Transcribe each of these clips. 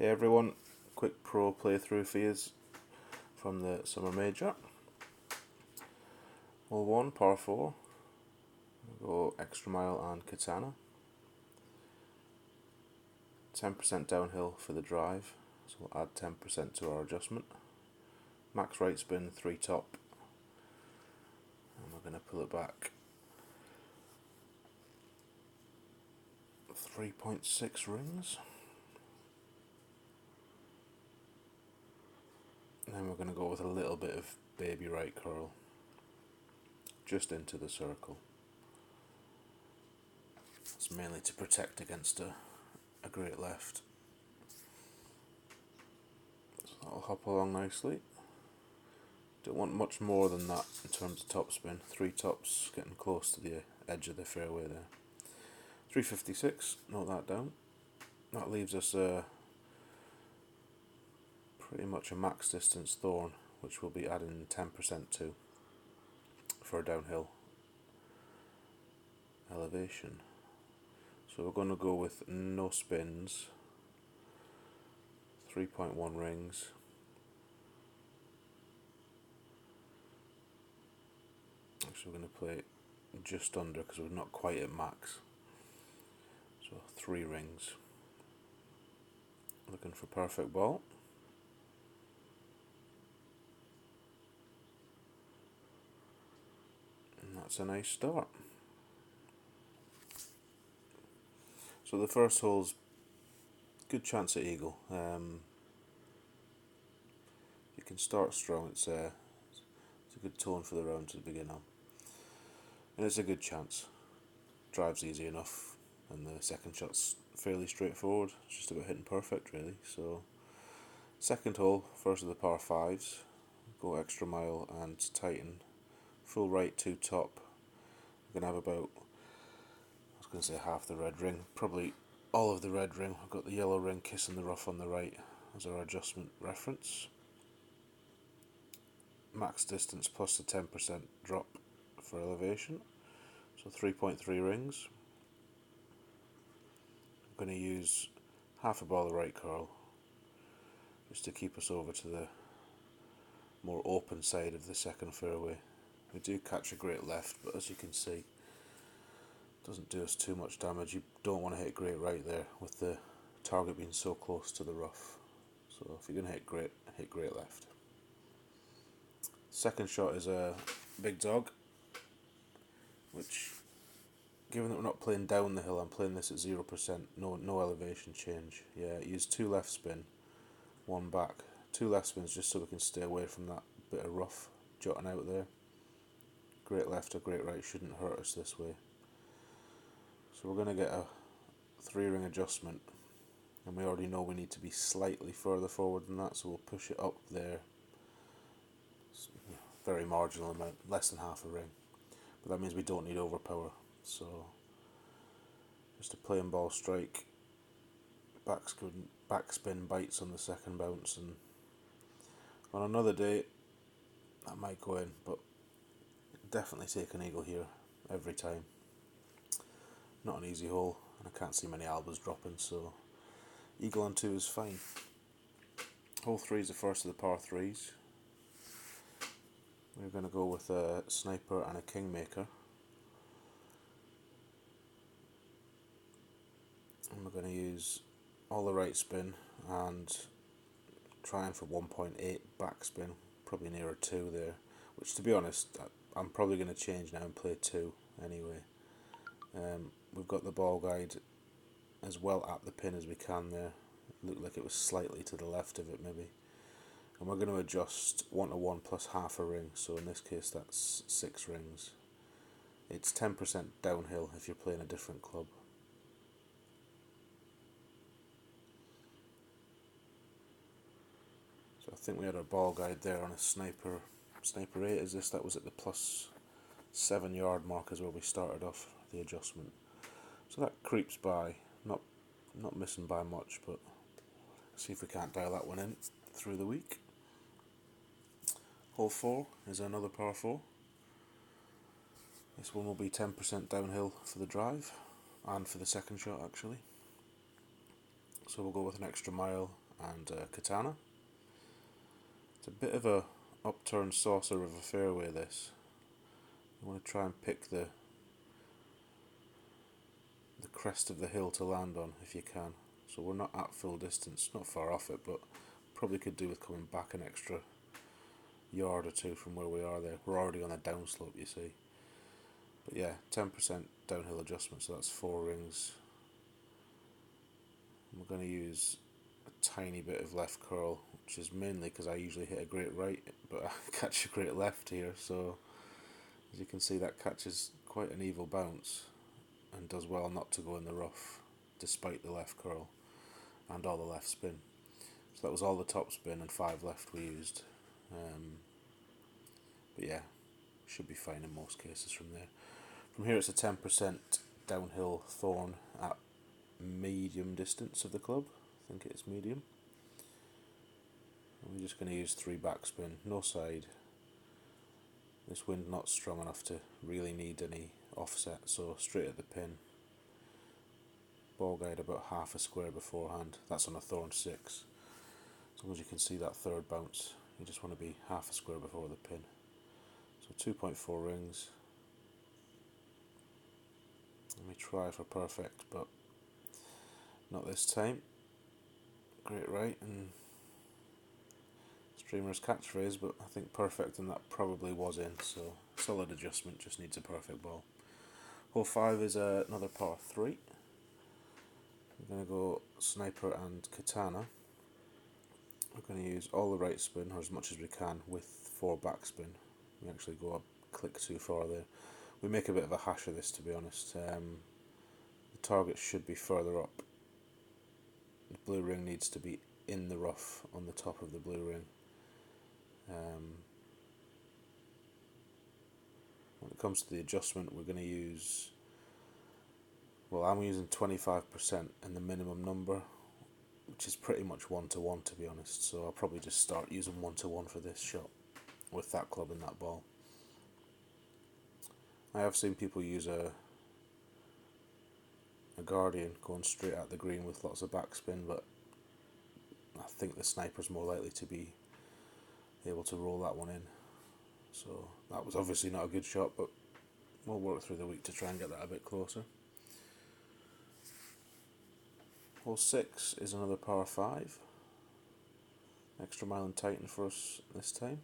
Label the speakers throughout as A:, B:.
A: Hey everyone, quick pro playthrough for yous from the Summer Major. Hole 1, par 4. We'll go extra mile and katana. 10% downhill for the drive, so we'll add 10% to our adjustment. Max right spin, 3 top. And we're going to pull it back 3.6 rings. And then we're going to go with a little bit of baby right curl, just into the circle. It's mainly to protect against a great left. So that'll hop along nicely. Don't want much more than that in terms of topspin. 3 tops, getting close to the edge of the fairway there. 356, note that down. That leaves us pretty much a max distance thorn, which we'll be adding 10% to for a downhill elevation. So we're going to go with no spins, 3.1 rings. Actually, we're going to play just under because we're not quite at max. So 3 rings. Looking for perfect ball. And that's a nice start. So the first hole's good chance at eagle. You can start strong. It's a good tone for the round to begin on, and it's a good chance. Drive's easy enough, and the second shot's fairly straightforward. It's just about hitting perfect, really. So, second hole, first of the par 5s. Go extra mile and tighten. Full right, 2 top. We're gonna have about, I was gonna say half the red ring, probably all of the red ring. I've got the yellow ring kissing the rough on the right as our adjustment reference. Max distance plus the 10% drop for elevation, so 3.3 rings. I'm going to use half a ball of right curl just to keep us over to the more open side of the second fairway. We do catch a great left, but as you can see, it doesn't do us too much damage. You don't want to hit great right there with the target being so close to the rough. So if you're going to hit great left. Second shot is a big dog, which, given that we're not playing down the hill, I'm playing this at 0%, no elevation change. Yeah, use 2 left spin, 1 back. 2 left spins just so we can stay away from that bit of rough jutting out there. Great left or great right shouldn't hurt us this way. So we're going to get a 3 ring adjustment, and we already know we need to be slightly further forward than that, so we'll push it up there. Very marginal amount, less than half a ring, but that means we don't need overpower. So just a plain ball strike, backspin bites on the second bounce, and on another day that might go in, but definitely take an eagle here every time. Not an easy hole, and I can't see many albas dropping, so eagle on 2 is fine. Hole 3 is the first of the par 3s. We're going to go with a sniper and a kingmaker, and we're going to use all the right spin and trying for 1.8 backspin, probably nearer 2 there, which, to be honest, I'm probably going to change now and play 2 anyway. We've got the ball guide as well at the pin as we can there. It looked like it was slightly to the left of it maybe. And we're going to adjust 1 to 1 plus half a ring, so in this case that's 6 rings. It's 10% downhill if you're playing a different club. So I think we had our ball guide there on a sniper 8 is this. That was at the plus 7 yard mark is where we started off the adjustment. So that creeps by, not missing by much, but see if we can't dial that one in through the week. Hole 4 is another par 4. This one will be 10% downhill for the drive and for the second shot actually. So we'll go with an extra mile and Katana. It's a bit of a upturned saucer of a fairway, this. You want to try and pick the crest of the hill to land on if you can. So we're not at full distance, not far off it, but probably could do with coming back an extra yard or two from where we are there. We're already on a downslope, you see. But yeah, 10% downhill adjustment, so that's 4 rings. And we're going to use a tiny bit of left curl, which is mainly because I usually hit a great right, but I catch a great left here, so as you can see that catches quite an evil bounce and does well not to go in the rough despite the left curl and all the left spin. So that was all the top spin and 5 left we used. But yeah, should be fine in most cases from there. From here it's a 10% downhill thorn at medium distance of the club. I think it's medium. And we're just going to use 3 backspin, no side. This wind not strong enough to really need any offset, so straight at the pin. Ball guide about half a square beforehand. That's on a thorn 6. As long as you can see that third bounce, you just want to be half a square before the pin. So 2.4 rings. Let me try for perfect, but not this time. Great right and streamer's catchphrase, but I think perfect and that probably was in, so solid adjustment, just needs a perfect ball. Hole 5 is another par 3. We're going to go sniper and katana. We're going to use all the right spin, or as much as we can, with 4 backspin. We actually go a click too far there. We make a bit of a hash of this, to be honest. The target should be further up. The blue ring needs to be in the rough on the top of the blue ring. When it comes to the adjustment, we're going to use, well, I'm using 25% in the minimum number, which is pretty much 1-to-1 to be honest, so I'll probably just start using 1-to-1 for this shot with that club and that ball. I have seen people use a Guardian going straight at the green with lots of backspin, but I think the sniper's more likely to be able to roll that one in. So that was obviously not a good shot, but we'll work through the week to try and get that a bit closer. Hole 6 is another par 5. Extra mile and Titan for us this time.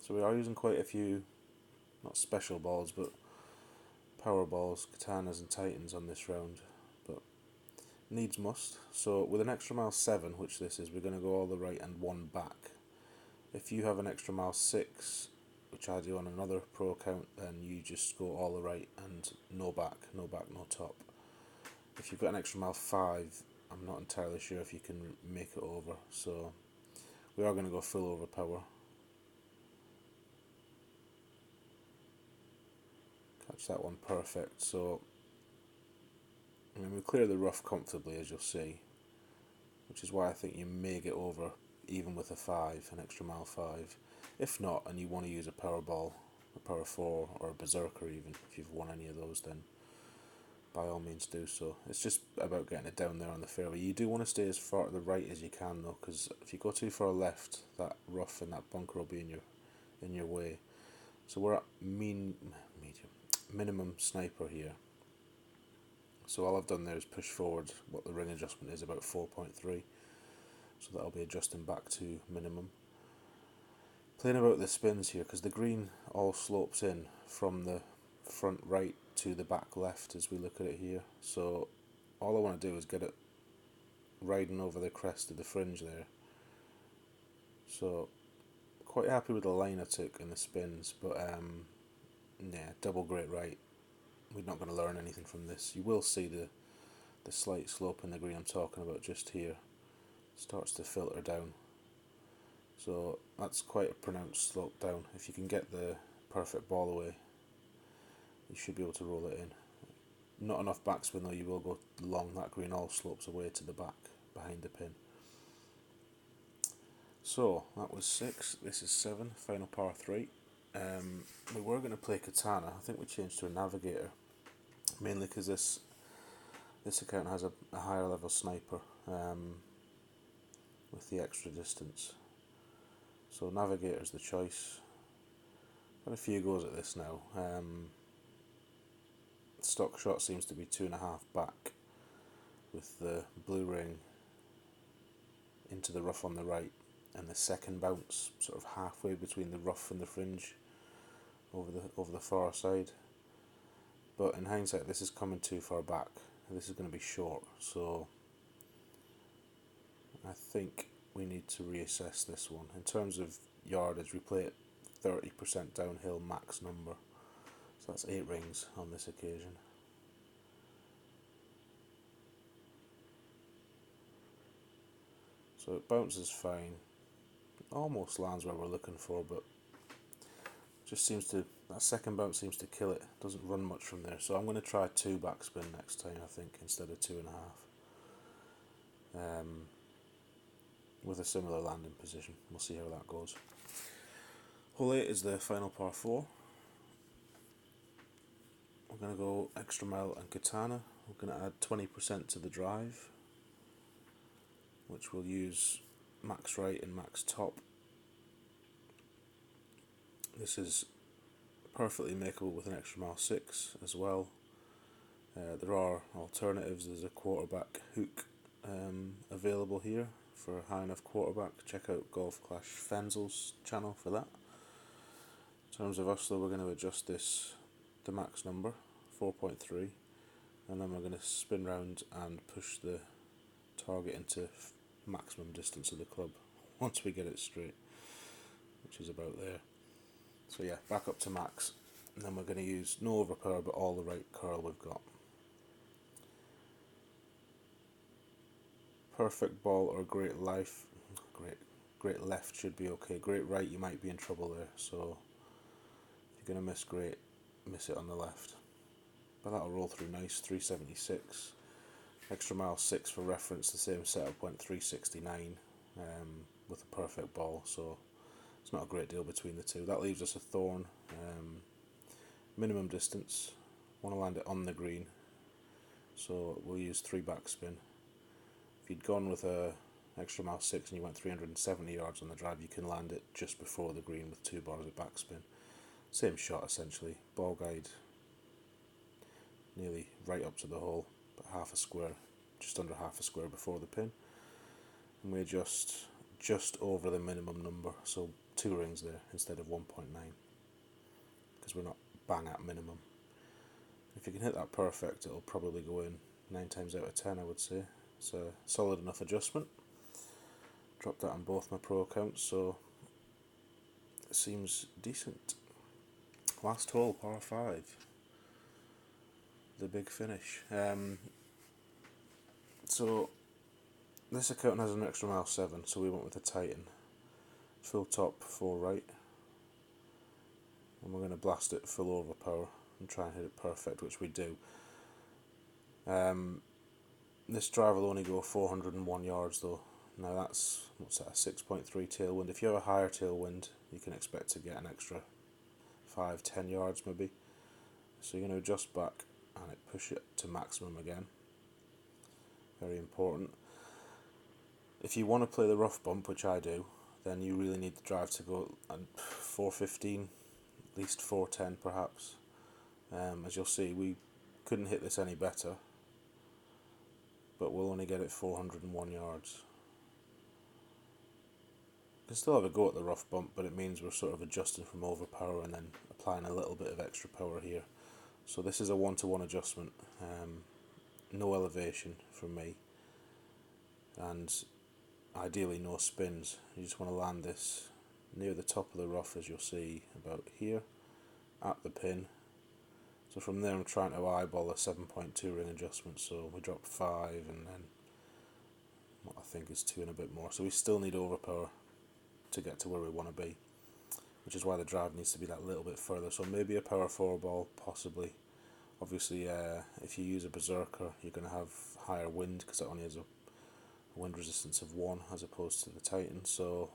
A: So we are using quite a few, not special balls, but power balls, katanas and titans on this round, but needs must. So with an extra mile 7, which this is, we're going to go all the right and 1 back. If you have an extra mile 6, which I do on another pro account, then you just go all the right and no back, no top. If you've got an extra mile 5, I'm not entirely sure if you can make it over, so we are going to go full over power. Catch that one perfect. So I mean, we clear the rough comfortably, as you'll see, which is why I think you may get over even with a 5, an extra mile 5. If not, and you want to use a power ball, a power 4 or a berserker even, if you've won any of those, then by all means do so. It's just about getting it down there on the fairway. You do want to stay as far to the right as you can though, because if you go too far left, that rough and that bunker will be in your way. So we're at minimum sniper here. So all I've done there is push forward what the ring adjustment is, about 4.3. So that'll be adjusting back to minimum. Playing about the spins here, because the green all slopes in from the front right to the back left as we look at it here. So all I want to do is get it riding over the crest of the fringe there. So quite happy with the line I took in the spins, but yeah, double great right. We're not going to learn anything from this. You will see the slight slope in the green I'm talking about just here starts to filter down. So that's quite a pronounced slope down. If you can get the perfect ball away, you should be able to roll it in. Not enough backspin though, you will go long. That green all slopes away to the back behind the pin. So that was 6, this is 7, final par 3. We were going to play katana. I think we changed to a navigator, mainly because this account has a higher level sniper. with the extra distance. So navigator's the choice. Got a few goes at this now. Stock shot seems to be 2.5 back, with the blue ring into the rough on the right, and the second bounce sort of halfway between the rough and the fringe over the far side. But in hindsight, this is coming too far back. This is going to be short, so I think we need to reassess this one. In terms of yardage, we play it 30% downhill max number, so that's 8 rings on this occasion. So it bounces fine, almost lands where we're looking for, but just seems to, that second bounce seems to kill it. Doesn't run much from there, so I'm going to try 2 backspin next time, I think, instead of 2.5, with a similar landing position. We'll see how that goes. Hole 8 is the final par 4. We're going to go extra mile and katana. We're going to add 20% to the drive, which we'll use max right and max top. This is perfectly makeable with an extra mile 6 as well. There are alternatives. There's a quarterback hook available here for a high enough quarterback. Check out Golf Clash Fenzel's channel for that. In terms of us though, we're going to adjust this, the max number, 4.3, and then we're going to spin round and push the target into maximum distance of the club once we get it straight, which is about there. So yeah, back up to max, and then we're going to use no overpower but all the right curl we've got. Perfect ball or great life, great left should be okay. Great right, you might be in trouble there, so if you're going to miss great, miss it on the left. But that'll roll through nice, 376. Extra mile 6 for reference, the same setup went 369 with a perfect ball, so it's not a great deal between the two. That leaves us a thorn, minimum distance, want to land it on the green, so we'll use 3 backspin. If you'd gone with a extra mile 6 and you went 370 yards on the drive, you can land it just before the green with 2 bars of backspin. Same shot essentially, ball guide nearly right up to the hole, but half a square, just under half a square before the pin, and we adjust just over the minimum number, so 2 rings there instead of 1.9, because we're not bang at minimum. If you can hit that perfect, it'll probably go in 9 times out of 10, I would say. It's a solid enough adjustment. Dropped that on both my pro accounts, so it seems decent. Last hole, par 5. The big finish. So this account has an extra mile 7, so we went with the Titan. Full top, 4 right, and we're going to blast it full overpower and try and hit it perfect, which we do. This drive will only go 401 yards though. Now that's, what's that, a 6.3 tailwind. If you have a higher tailwind, you can expect to get an extra 5-10 yards maybe. So you're going to adjust back and push it to maximum again. Very important. If you want to play the rough bump, which I do, then you really need the drive to go at 415, at least 410 perhaps. As you'll see, we couldn't hit this any better, but we'll only get it 401 yards. We can still have a go at the rough bump, but it means we're sort of adjusting from overpower and then applying a little bit of extra power here. So this is a 1-to-1 adjustment, no elevation from me, and ideally no spins. You just want to land this near the top of the rough, as you'll see about here, at the pin. So from there I'm trying to eyeball a 7.2 ring adjustment, so we drop 5 and then what I think is 2 and a bit more. So we still need overpower to get to where we want to be, which is why the drive needs to be that little bit further. So maybe a power 4 ball, possibly. Obviously, if you use a berserker, you're going to have higher wind because it only has a wind resistance of 1 as opposed to the Titan. So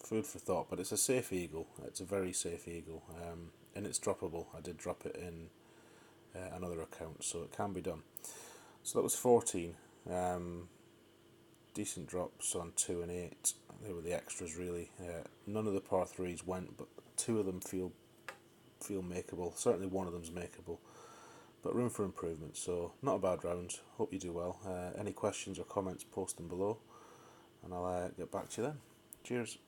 A: food for thought, but it's a safe eagle. It's a very safe eagle, and it's droppable. I did drop it in another account, so it can be done. So that was 14. decent drops on 2 and 8. They were the extras really. None of the par threes went, but two of them feel makeable. Certainly one of them's makeable, but room for improvement. So not a bad round. Hope you do well. Any questions or comments, post them below, and I'll get back to you then. Cheers.